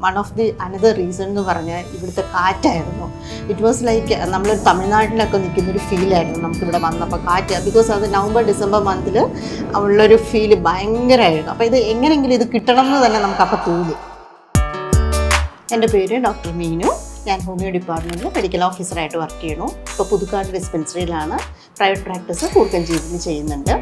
One of the another reason എന്ന് പറഞ്ഞാൽ ഇവിടുത്തെ കാറ്റായിരുന്നു. ഇറ്റ് വാസ് ലൈക്ക് നമ്മളൊരു തമിഴ്നാട്ടിലൊക്കെ നിൽക്കുന്നൊരു ഫീലായിരുന്നു നമുക്കിവിടെ വന്നപ്പോൾ കാറ്റ്. ബിക്കോസ് അത് നവംബർ ഡിസംബർ മന്തിൽ ഉള്ളൊരു ഫീല് ഭയങ്കരമായിരുന്നു. അപ്പോൾ ഇത് എങ്ങനെയെങ്കിലും ഇത് കിട്ടണം എന്ന് തന്നെ നമുക്കപ്പോൾ തോന്നി. എൻ്റെ പേര് ഡോക്ടർ മീനു. ഞാൻ ഹോമിയോ ഡിപ്പാർട്ട്മെൻറ്റിൽ മെഡിക്കൽ ഓഫീസറായിട്ട് വർക്ക് ചെയ്യണു. ഇപ്പോൾ പുതുക്കാട് ഡിസ്പെൻസറിയിലാണ് പ്രൈവറ്റ് പ്രാക്ടീസ് കൂർക്കഞ്ചേരിയിൽ ചെയ്യുന്നുണ്ട്.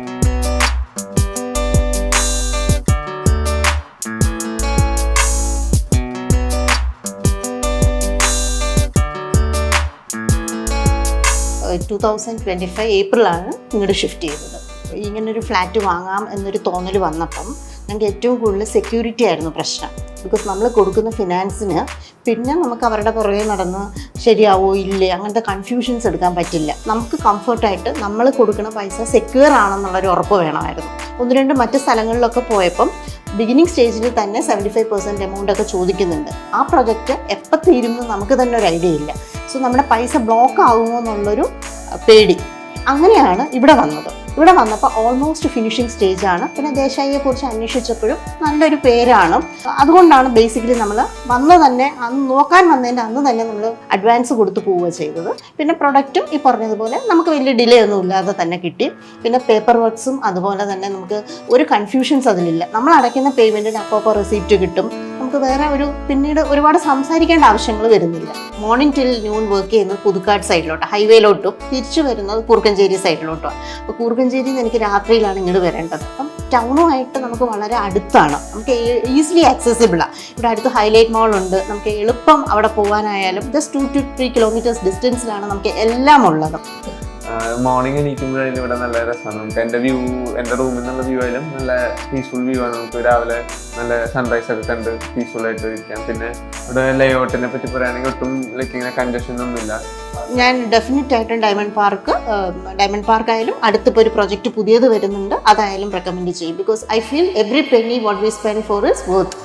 ഏപ്രിലാണ് ഇങ്ങോട്ട് ഷിഫ്റ്റ് ചെയ്തത്. ഇങ്ങനൊരു ഫ്ലാറ്റ് വാങ്ങാം എന്നൊരു തോന്നൽ വന്നപ്പം ഞങ്ങൾക്ക് ഏറ്റവും കൂടുതൽ സെക്യൂരിറ്റി ആയിരുന്നു പ്രശ്നം. ബിക്കോസ് നമ്മൾ കൊടുക്കുന്ന ഫിനാൻസിന് പിന്നെ നമുക്ക് അവരുടെ പുറകെ നടന്ന് ശരിയാവോ ഇല്ലേ അങ്ങനത്തെ കൺഫ്യൂഷൻസ് എടുക്കാൻ പറ്റില്ല. നമുക്ക് കംഫർട്ടായിട്ട് നമ്മൾ കൊടുക്കുന്ന പൈസ സെക്യൂർ ആണെന്നുള്ളൊരു ഉറപ്പ് വേണമായിരുന്നു. ഒന്ന് രണ്ട് മറ്റ് സ്ഥലങ്ങളിലൊക്കെ പോയപ്പം ബിഗിനിങ് സ്റ്റേജിൽ തന്നെ 75% എമൗണ്ട് ഒക്കെ ചോദിക്കുന്നുണ്ട്. ആ പ്രൊജക്റ്റ് എപ്പോൾ തീരുമെന്ന് നമുക്ക് തന്നെ ഒരു ഐഡിയ ഇല്ല. സോ നമ്മുടെ പൈസ ബ്ലോക്ക് ആകുമോ എന്നുള്ളൊരു പേടി. അങ്ങനെയാണ് ഇവിടെ വന്നത്. ഇവിടെ വന്നപ്പോൾ ഓൾമോസ്റ്റ് ഫിനിഷിംഗ് സ്റ്റേജാണ്. പിന്നെ ദേശായിയെക്കുറിച്ച് അന്വേഷിച്ചപ്പോഴും നല്ലൊരു പേരാണ്. അതുകൊണ്ടാണ് ബേസിക്കലി നമ്മൾ തന്നെ അന്ന് നോക്കാൻ വന്നതിൻ്റെ അന്ന് തന്നെ നമ്മൾ അഡ്വാൻസ് കൊടുത്ത് പോവുക ചെയ്തത്. പിന്നെ പ്രൊഡക്റ്റും ഈ പറഞ്ഞതുപോലെ നമുക്ക് വലിയ ഡിലേ ഒന്നും ഇല്ലാതെ തന്നെ കിട്ടി. പിന്നെ പേപ്പർ വർക്ക്സും അതുപോലെ തന്നെ നമുക്ക് ഒരു കൺഫ്യൂഷൻസ് അതിലില്ല. നമ്മൾ അടയ്ക്കുന്ന പേയ്മെൻറ്റിന് അപ്പോൾ റെസിപ്റ്റ് കിട്ടും. നമുക്ക് വേറെ പിന്നീട് ഒരുപാട് സംസാരിക്കേണ്ട ആവശ്യങ്ങൾ വരുന്നില്ല. മോർണിംഗ് ടിൽ ന്യൂൺ വർക്ക് ചെയ്യുന്നത് പുതുക്കാട് സൈഡിലോട്ട് ഹൈവേയിലോട്ടും തിരിച്ചു വരുന്നത് കൂർക്കഞ്ചേരി സൈഡിലോട്ടും. അപ്പോൾ കൂർക്കഞ്ചേരിയിൽ നിന്ന് എനിക്ക് രാത്രിയിലാണ് ഇങ്ങോട്ട് വരേണ്ടത്. അപ്പം ടൗണുമായിട്ട് നമുക്ക് വളരെ അടുത്താണ്, നമുക്ക് ഈസിലി ആക്സസിബിളാണ്. ഇവിടെ അടുത്ത് ഹൈലൈറ്റ് മോൾ ഉണ്ട്. നമുക്ക് എളുപ്പം അവിടെ പോകാനായാലും ജസ്റ്റ് 2 to 3 കിലോമീറ്റേഴ്സ് ഡിസ്റ്റൻസിലാണ് നമുക്ക് എല്ലാം ഉള്ളത്. മോർണിംഗ് എണീക്കുമ്പോഴായാലും ഇവിടെ നല്ല രസമാണ്. നമുക്ക് എൻ്റെ റൂമിൽ നിന്നുള്ള വ്യൂ ആയാലും നല്ല പീസ്ഫുൾ വ്യൂ ആണ്. നമുക്ക് രാവിലെ നല്ല സൺറൈസ് ഒക്കെ കണ്ട് പീസ്ഫുൾ ആയിട്ട് ഇരിക്കാം. പിന്നെ ഇവിടെ ലേഔട്ടിനെ പറ്റി പറയുകയാണെങ്കിൽ ഒട്ടും ഇങ്ങനെ കൺജഷൻ ഒന്നുമില്ല. ഞാൻ ഡെഫിനറ്റ് ആയിട്ടും ഡയമണ്ട് പാർക്ക് ആയാലും അടുത്തിപ്പോൾ ഒരു പ്രൊജക്റ്റ് പുതിയത് വരുന്നുണ്ട്, അതായാലും റെക്കമെൻഡ് ചെയ്യും. Because I feel every Penny what we spend four is worth.